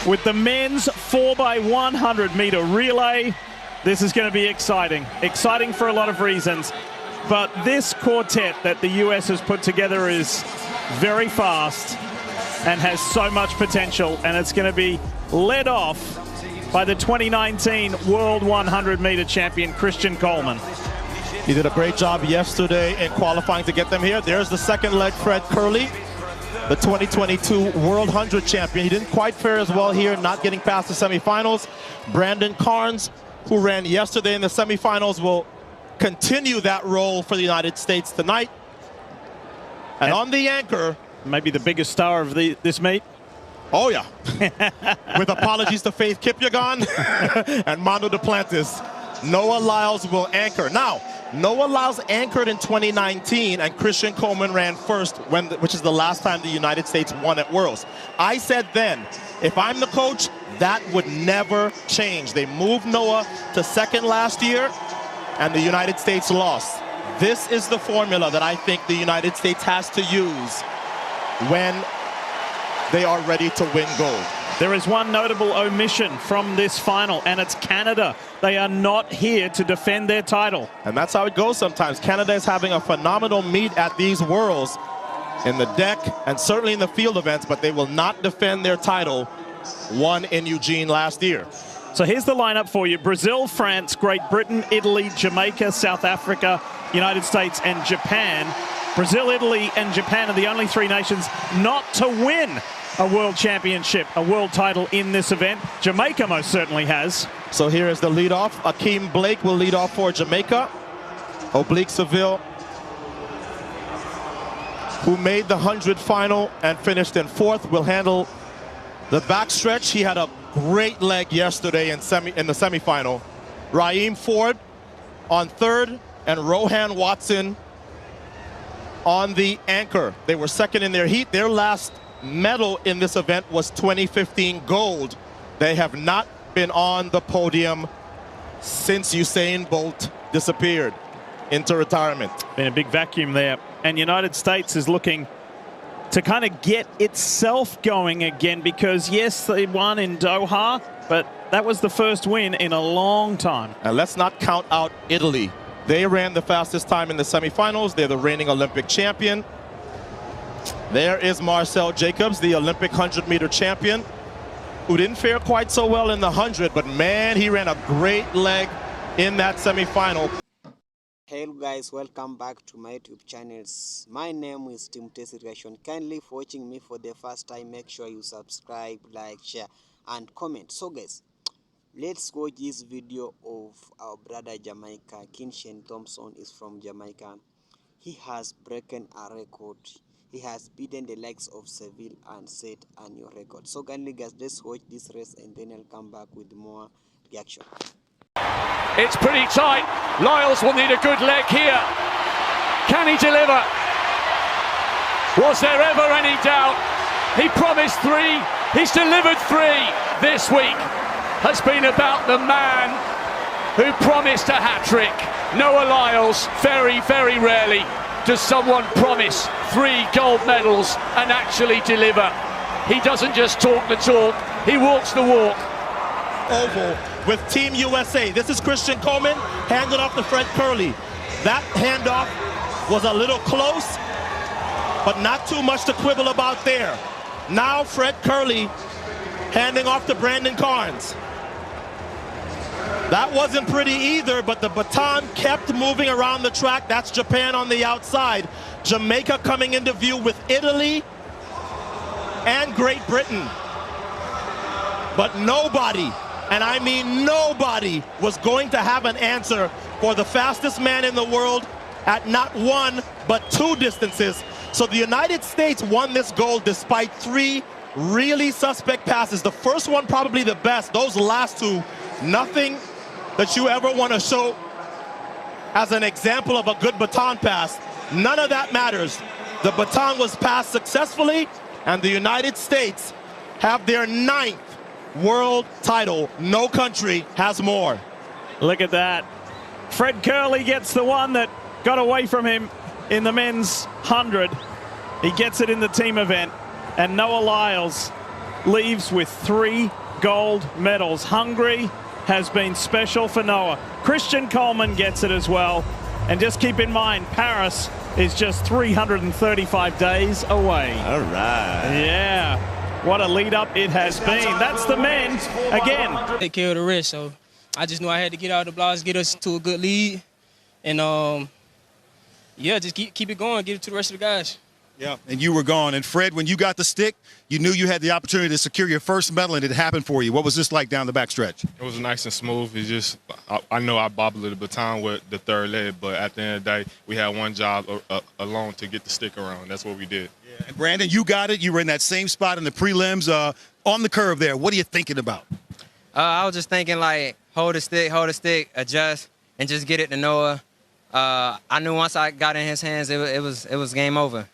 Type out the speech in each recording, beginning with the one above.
with the men's 4x100 meter relay. This is going to be exciting. Exciting for a lot of reasons. But this quartet that the US has put together is very fast and has so much potential. And it's going to be led off by the 2019 World 100 meter champion, Kinshane Coleman. He did a great job yesterday in qualifying to get them here. There's the second leg, Fred Curley, the 2022 World 100 champion. He didn't quite fare as well here, not getting past the semifinals. Brandon Carnes, who ran yesterday in the semifinals, will continue that role for the United States tonight. And on the anchor, maybe the biggest star of this meet. Oh yeah, with apologies to Faith Kipyegon and Manu Duplantis, Noah Lyles will anchor. Now, Noah Lyles anchored in 2019, and Kinshane Coleman ran first, which is the last time the United States won at Worlds. I said then, if I'm the coach, that would never change. They moved Noah to second last year, and the United States lost. This is the formula that I think the United States has to use when they are ready to win gold. There is one notable omission from this final, and it's Canada. They are not here to defend their title. And that's how it goes sometimes. Canada is having a phenomenal meet at these Worlds in the deck and certainly in the field events, but they will not defend their title won in Eugene last year. So here's the lineup for you. Brazil, France, Great Britain, Italy, Jamaica, South Africa, United States, and Japan. Brazil, Italy, and Japan are the only three nations not to win a world championship, a world title in this event. Jamaica most certainly has. So here is the leadoff. Akeem Blake will lead off for Jamaica. Oblique Seville, who made the 100 final and finished in fourth, will handle the backstretch. He had a great leg yesterday in the semifinal. Raheem Ford on third, and Rohan Watson on the anchor. They were second in their heat. Their last medal in this event was 2015 gold. They have not been on the podium since Usain Bolt disappeared into retirement. Been a big vacuum there. And United States is looking to kind of get itself going again, because yes, they won in Doha, but that was the first win in a long time. And let's not count out Italy. They ran the fastest time in the semifinals. They're the reigning Olympic champion. There is Marcel Jacobs, the Olympic 100-meter champion, who didn't fare quite so well in the 100, but man, he ran a great leg in that semifinal. Hello guys, welcome back to my YouTube channels. My name is Tim Tesirgation. Kindly for watching me for the first time, make sure you subscribe, like, share, and comment. So guys, let's watch this video of our brother Jamaica. Kinshane Thompson is from Jamaica. He has broken a record. He has beaten the likes of Seville and set a new record. So kindly guys, let's watch this race and then I'll come back with more reaction. It's pretty tight. Lyles will need a good leg here. Can he deliver? Was there ever any doubt? He promised three. He's delivered three. This week has been about the man who promised a hat-trick. Noah Lyles. Very, very rarely does someone promise 3 gold medals and actually deliver. He doesn't just talk the talk, he walks the walk. Oval with Team USA. This is Kinshane Coleman handing off to Fred Curley. That handoff was a little close, but not too much to quibble about there. Now Fred Curley handing off to Brandon Carnes. That wasn't pretty either, but the baton kept moving around the track. That's Japan on the outside. Jamaica coming into view with Italy and Great Britain. But nobody, and I mean nobody, was going to have an answer for the fastest man in the world at not one, but 2 distances. So the United States won this gold despite 3 really suspect passes. The first one probably the best. Those last 2, nothing that you ever want to show as an example of a good baton pass. None of that matters. The baton was passed successfully, and the United States have their 9th world title. No country has more. Look at that. Fred Curley gets the one that got away from him in the men's 100. He gets it in the team event. And Noah Lyles leaves with 3 gold medals. Hungary has been special for Noah. Christian Coleman gets it as well. And just keep in mind, Paris is just 335 days away. All right. Yeah. What a lead up it has been. That's the men again. Take care of the rest, so I just knew I had to get out of the blocks, get us to a good lead, and yeah, just keep it going, get it to the rest of the guys. Yeah, and you were gone. And Fred, when you got the stick, you knew you had the opportunity to secure your first medal, and it happened for you. What was this like down the backstretch? It was nice and smooth. It's just, I know I bobbled the baton with the third leg, but at the end of the day, we had one job alone to get the stick around. That's what we did. Yeah. And Brandon, you got it. You were in that same spot in the prelims on the curve there. What are you thinking about? I was just thinking, like, hold the stick, adjust, and just get it to Noah. I knew once I got in his hands, it was game over.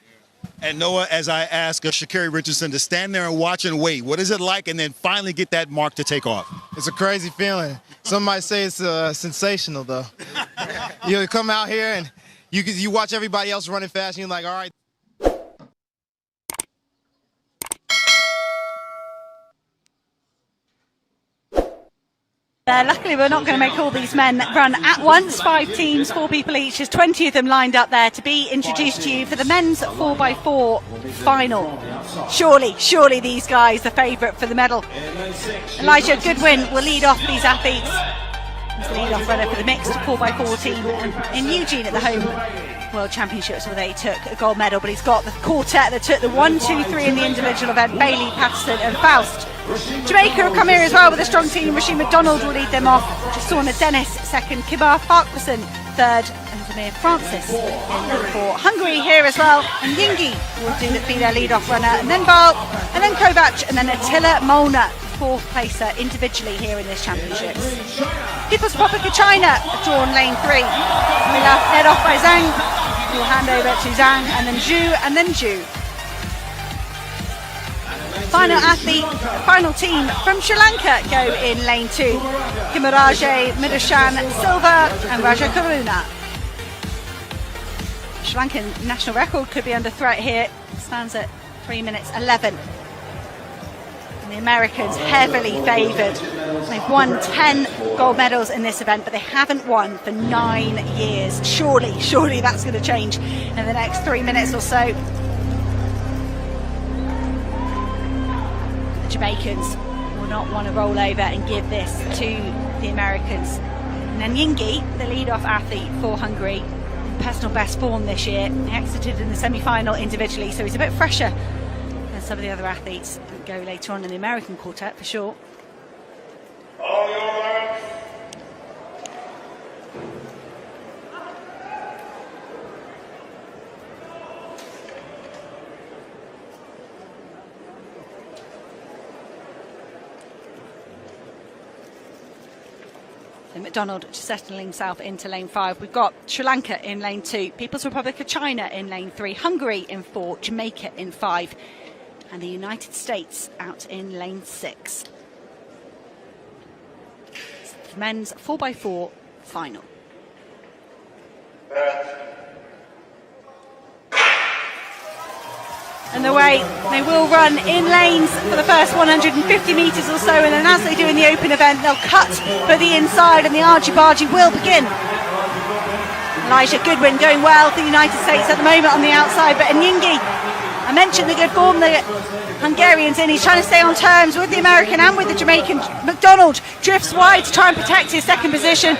And Noah, as I ask Sha'Carri Richardson to stand there and watch and wait, what is it like, and then finally get that mark to take off? It's a crazy feeling. Some might say it's sensational, though. You come out here and you watch everybody else running fast, and you're like, all right. Luckily, we're not going to make all these men run at once. 5 teams, 4 people each. There's 20 of them lined up there to be introduced to you for the men's 4x4 final. Surely these guys are favourite for the medal. Elijah Goodwin will lead off these athletes. He's the lead-off runner for the mixed 4x4 team in Eugene at the home World Championships, where they took a gold medal. But he's got the quartet that took the 1, 2, 3 in the individual event: Bailey, Patterson and Faust. Jamaica have come here as well with a strong team. Rasheed McDonald will lead them off. Jasona Dennis second, Kibar Farquharson third, and Zamir Francis in for Hungary here as well. And Yingi will be their lead-off runner, and then Val, and then Kovac, and then Attila Molnar, 4th placer individually here in this championships. People's Republic of China have drawn lane 3. Led off by Zhang. We'll hand over to Zhang, and then Zhu, and then Zhu. Final team from Sri Lanka go in lane 2. Kimaraje, Midoshan, Silva and Raja Karuna. Sri Lankan national record could be under threat here. It stands at 3 minutes 11. And the Americans heavily favoured. They've won 10 gold medals in this event, but they haven't won for 9 years. Surely that's going to change in the next 3 minutes or so. Jamaicans will not want to roll over and give this to the Americans. And then Yingi, the lead-off athlete for Hungary, personal best form this year. He exited in the semi-final individually, so he's a bit fresher than some of the other athletes that go later on in the American quartet for sure. McDonald settling himself into lane 5. We've got Sri Lanka in lane 2, People's Republic of China in lane 3, Hungary in 4, Jamaica in 5, and the United States out in lane 6. It's the men's 4x4 final. And the way they will run in lanes for the first 150 metres or so, and then as they do in the open event, they'll cut for the inside and the argy-bargy will begin. Elijah Goodwin going well for the United States at the moment on the outside, but Nyingi, I mentioned the good form the Hungarian's in. He's trying to stay on terms with the American and with the Jamaican. McDonald drifts wide to try and protect his second position.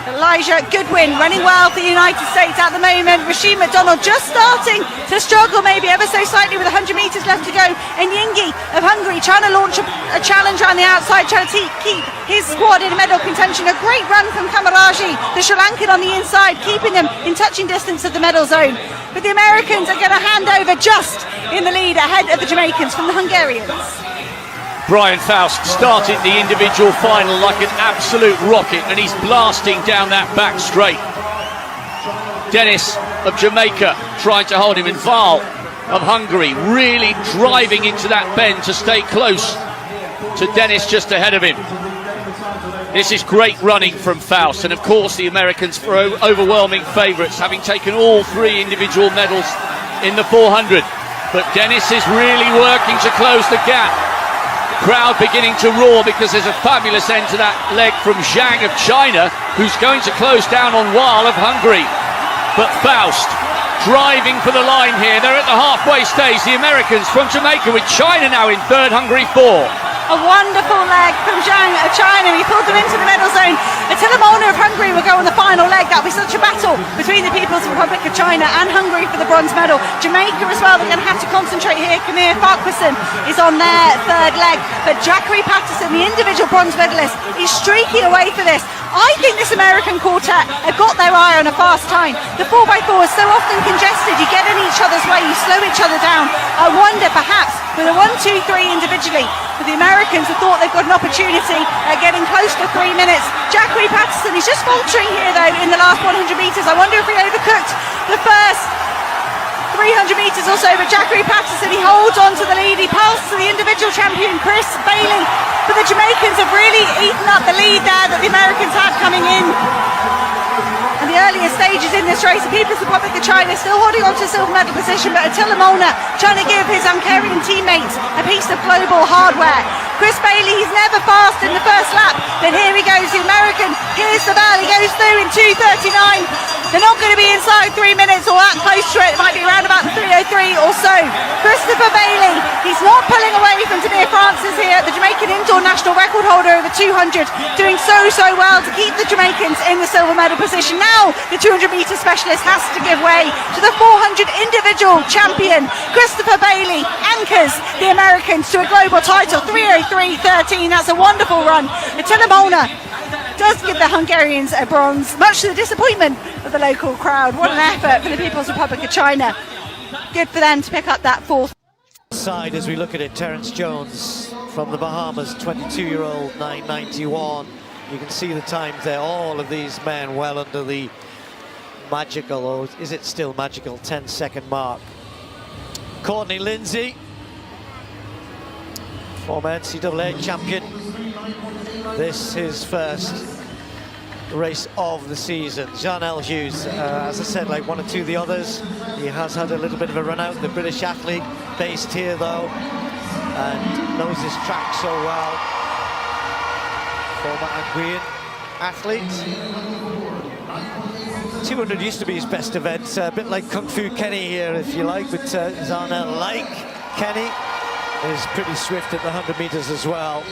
Elijah Goodwin running well for the United States at the moment. Rasheed McDonald just starting to struggle maybe ever so slightly with 100 metres left to go. And Yingi of Hungary trying to launch a challenge on the outside, trying to keep his squad in medal contention. A great run from Kamaraji, the Sri Lankan on the inside, keeping them in touching distance of the medal zone. But the Americans are going to hand over just in the lead ahead of the Jamaicans from the Hungarians. Brian Faust started the individual final like an absolute rocket, and he's blasting down that back straight. Dennis of Jamaica trying to hold him, and Val of Hungary really driving into that bend to stay close to Dennis just ahead of him. This is great running from Faust, and of course the Americans were overwhelming favourites, having taken all 3 individual medals in the 400. but Dennis is really working to close the gap. Crowd beginning to roar because there's a fabulous end to that leg from Zhang of China, who's going to close down on Weil of Hungary. But Faust driving for the line here. They're at the halfway stage, the Americans from Jamaica, with China now in third, Hungary fourth. A wonderful leg from Zhang of China. He pulled them into the medal zone. Attila Molnar of Hungary will go on the final leg. That'll be such a battle between the People's Republic of China and Hungary for the bronze medal. Jamaica as well, they're going to have to concentrate here. Kamir Farquharson is on their third leg. But Jackery Patterson, the individual bronze medalist, is streaking away for this. I think this American quartet have got their eye on a fast time. The 4x4 is so often congested, you get in each other's way, you slow each other down. I wonder perhaps with a 1-2-3 individually, but the Americans have thought they've got an opportunity at getting close to 3 minutes. Jackery Patterson is just faltering here though in the last 100 metres. I wonder if he overcooked the first 300 metres or so, but Jackery Patterson, he holds on to the lead. He passes to the individual champion Chris Bailey, but the Jamaicans have really eaten up the lead there that the Americans had coming in. And the earlier stages in this race, the People's Republic of China still holding on to silver medal position, but Attila Molnar trying to give his Hungarian teammates a piece of global hardware. Chris Bailey, he's never fast in the first lap, but here he goes, the American, here's the bell, he goes through in 2:39. They're not going to be inside 3 minutes or that close to it. It might be around about 3:03 or so. Christopher Bailey, he's not pulling away from Tamir Francis here, the Jamaican indoor national record holder over 200, doing so well to keep the Jamaicans in the silver medal position. Now the 200 metre specialist has to give way to the 400 individual champion. Christopher Bailey anchors the Americans to a global title, 3:03.13. That's a wonderful run. Attila Molnar does give the Hungarians a bronze, much to the disappointment of the local crowd. What an effort for the People's Republic of China. Good for them to pick up that fourth. Side as we look at it, Terence Jones from the Bahamas, 22-year-old, 9:91. You can see the times there, all of these men well under the magical, or is it still magical, 10-second mark. Courtney Lindsay, former NCAA champion. This is his first race of the season. Jarnell Hughes, as I said, like one or two of the others, he has had a little bit of a run out. The British athlete, based here though, and knows this track so well. Former Anguillan athlete. 200 used to be his best event, a bit like Kung Fu Kenny here, if you like, but Jarnell, like Kenny, is pretty swift at the 100 metres as well.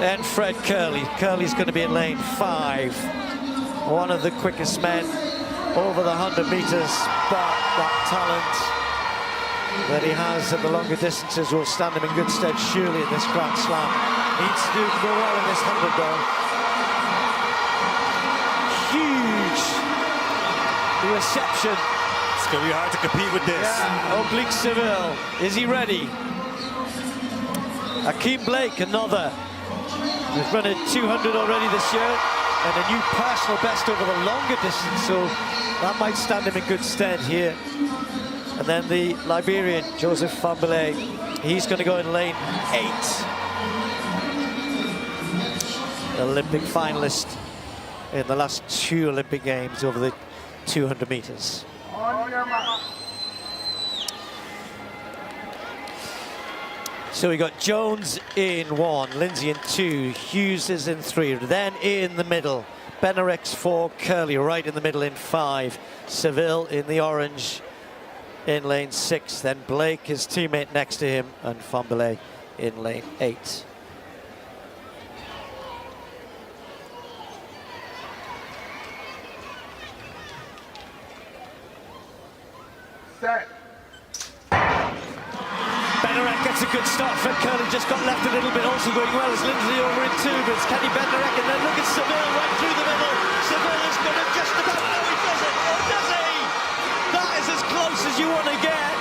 And Fred Curley. Curley's going to be in lane 5. One of the quickest men over the 100 metres, but that talent that he has at the longer distances will stand him in good stead surely in this Grand Slam. Needs to do go well in this 100 though. Huge reception. It's going to be hard to compete with this. Yeah. Oblique Seville, is he ready? Akeem Blake, another. He's run a 200 already this year, and a new personal best over the longer distance, so that might stand him in good stead here. And then the Liberian, Joseph Fambele, he's going to go in lane 8. Olympic finalist in the last 2 Olympic Games over the 200 meters. So we got Jones in 1, Lindsay in 2, Hughes is in 3. Then in the middle, Benarek's 4, Curley right in the middle in 5. Seville in the orange in lane 6. Then Blake, his teammate next to him, and Fambele in lane 8. Set. Benarek gets a good start. Fred Curley just got left a little bit, also going well as Lindsay over in 2, but it's Kenny Benarek, and then look at Seville right through the middle. Seville is going to just about, oh he does it, oh does he? That is as close as you want to get.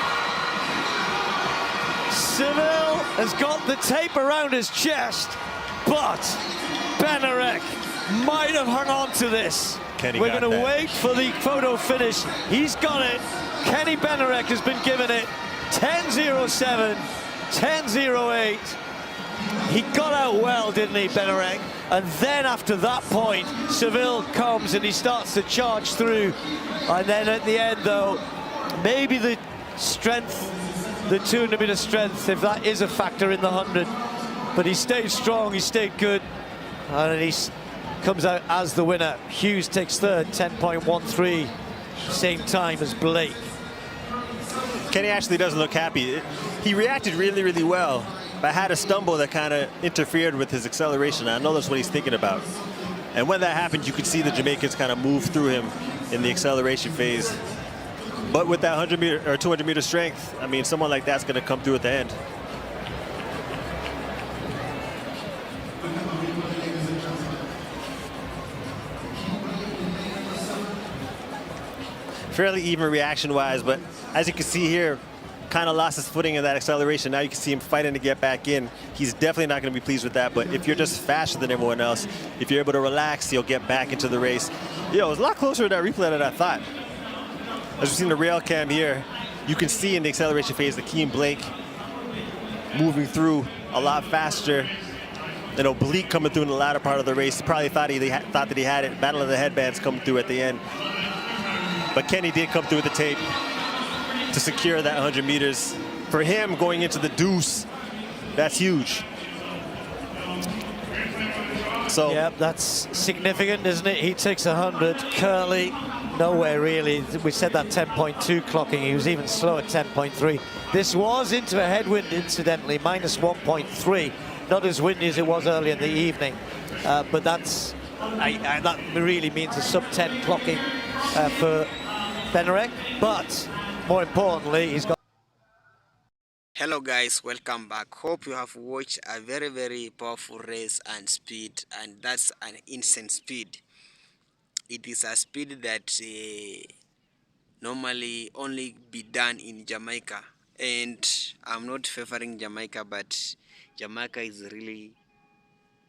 Seville has got the tape around his chest, but Benarek might have hung on to this. We're going to wait for the photo finish. He's got it. Kenny Benarek has been given it. 10.07, 10.08. He got out well, didn't he, Benarek? And then after that point, Seville comes and he starts to charge through. And then at the end, though, maybe the strength, the 200-meter strength, if that is a factor in the 100. But he stayed strong, he stayed good, and he comes out as the winner. Hughes takes third, 10.13, same time as Blake. Kenny actually doesn't look happy. He reacted really, really well, but had a stumble that kind of interfered with his acceleration. I know that's what he's thinking about. And when that happened, you could see the Jamaicans kind of move through him in the acceleration phase. But with that 100-meter or 200-meter strength, I mean, someone like that's going to come through at the end. Fairly even reaction-wise, but as you can see here, kind of lost his footing in that acceleration. Now you can see him fighting to get back in. He's definitely not going to be pleased with that, but if you're just faster than everyone else, if you're able to relax, you'll get back into the race. It was a lot closer to that replay than I thought. As we've seen the rail cam here, you can see in the acceleration phase, the Keem Blake moving through a lot faster. An oblique coming through in the latter part of the race. He probably thought that he had it. Battle of the headbands coming through at the end. But Kenny did come through with the tape to secure that 100 meters. For him, going into the deuce, that's huge. So, yeah, that's significant, isn't it? He takes 100. Curley, nowhere really. We said that 10.2 clocking. He was even slow at 10.3. This was into a headwind, incidentally, minus 1.3. Not as windy as it was earlier in the evening. But that really means a sub-10 clocking for Benarek, but more importantly, he's got... Hello guys, welcome back. Hope you have watched a very, very powerful race and speed, and that's an insane speed. It is a speed that normally only be done in Jamaica, and I'm not favoring Jamaica, but Jamaica is a really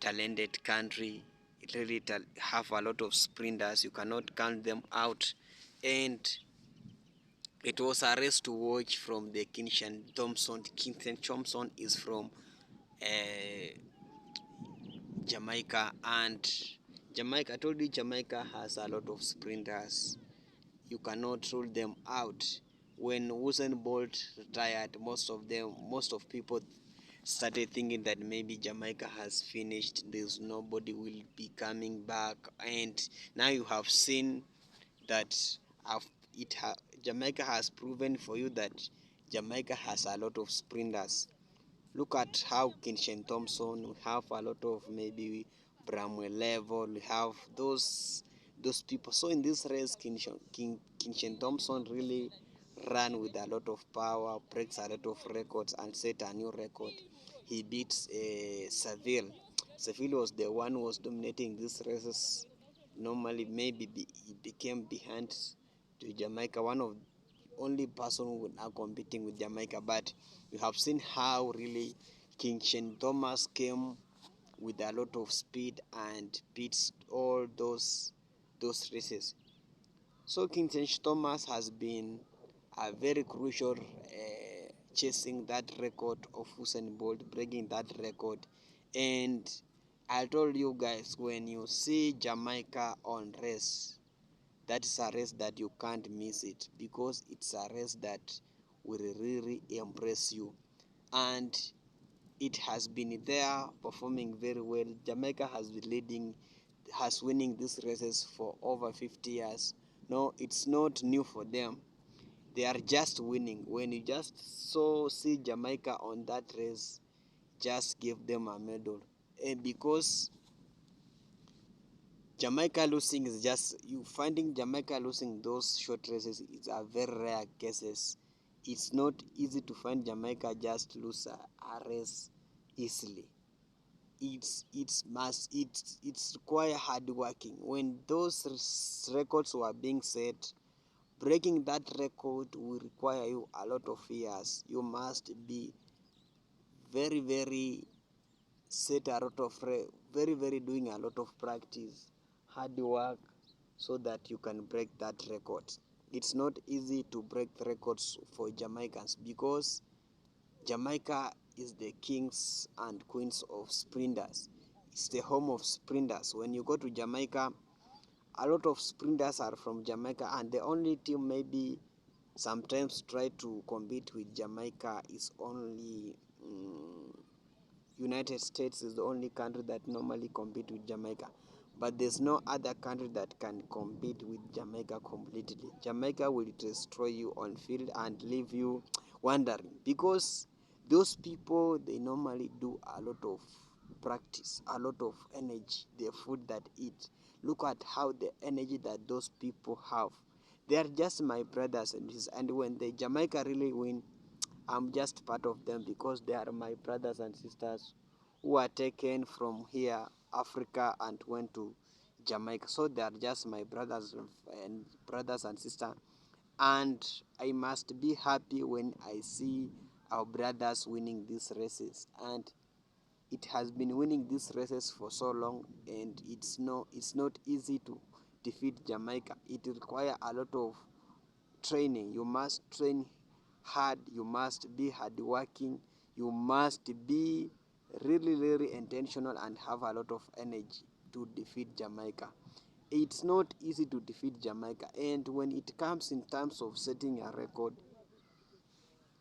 talented country. It really have a lot of sprinters. You cannot count them out. And it was a race to watch from the Kinshane Thompson. Kinshane Thompson is from Jamaica, and Jamaica, I told you, Jamaica has a lot of sprinters. You cannot rule them out. When Usain Bolt retired, most of people started thinking that maybe Jamaica has finished. There's nobody will be coming back, and now you have seen that Jamaica has proven for you that Jamaica has a lot of sprinters. Look at how Kinshane Thompson, we have a lot of maybe Bramwell level, we have those people. So in this race, Kinshane Thompson really ran with a lot of power, breaks a lot of records, and set a new record. He beats Seville. Seville was the one who was dominating these races. Normally, maybe he became behind to Jamaica, one of only person who are competing with Jamaica. But you have seen how really Kinshane Thomas came with a lot of speed and beats all those races. So Kinshane Thomas has been a very crucial chasing that record of Usain Bolt, breaking that record. And I told you guys, when you see Jamaica on race, that is a race that you can't miss it, because it's a race that will really impress you. And it has been there performing very well. Jamaica has been winning these races for over 50 years. No, it's not new for them. They are just winning. When you just see Jamaica on that race, just give them a medal. And because Jamaica losing is just, you finding Jamaica losing those short races is a very rare cases. It's not easy to find Jamaica just lose a race easily. It's require hard working. When those records were being set, breaking that record will require you a lot of years. You must be very, very set a lot of very doing a lot of practice, hard work, so that you can break that record. It's not easy to break records for Jamaicans, because Jamaica is the kings and queens of sprinters. It's the home of sprinters. When you go to Jamaica, a lot of sprinters are from Jamaica, and the only team maybe sometimes try to compete with Jamaica is only United States is the only country that normally compete with Jamaica, but there's no other country that can compete with Jamaica completely. Jamaica will destroy you on field and leave you wondering, because those people, they normally do a lot of practice, a lot of energy, the food that eat. Look at how the energy that those people have. They are just my brothers and sisters, and when the Jamaica really win, I'm just part of them, because they are my brothers and sisters who are taken from here, Africa, and went to Jamaica. So they are just my brothers and sisters. And I must be happy when I see our brothers winning these races. And it has been winning these races for so long, and it's not easy to defeat Jamaica. It requires a lot of training. You must train hard, you must be hardworking, you must be really intentional and have a lot of energy to defeat Jamaica. It's not easy to defeat Jamaica, and when it comes in terms of setting a record,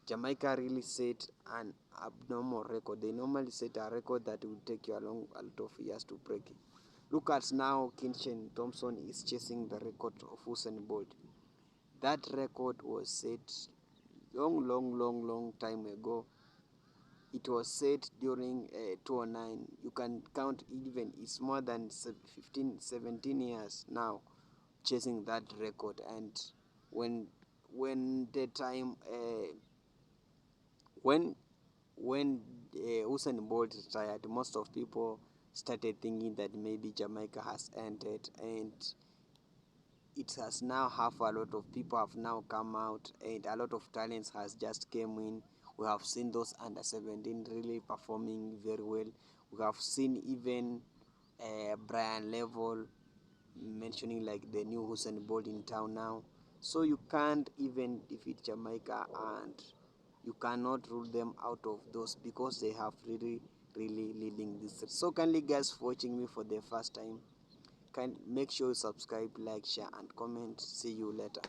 Jamaica really set an abnormal record. They normally set a record that will take you a lot of years to break it. Look at now, Kinshane Thompson is chasing the record of Usain Bolt. That record was set long time ago. It was set during 2009. You can count, even it's more than 17 years now chasing that record. And when the time when Usain Bolt retired, most of people started thinking that maybe Jamaica has ended, and it has now have a lot of people have now come out, and a lot of talents has just came in. We have seen those under 17 really performing very well. We have seen even Brian Level mentioning like the new Usain Bolt in town now. So you can't even defeat Jamaica, and you cannot rule them out of those, because they have really leading this. So kindly guys, for watching me for the first time, make sure you subscribe, like, share and comment. See you later.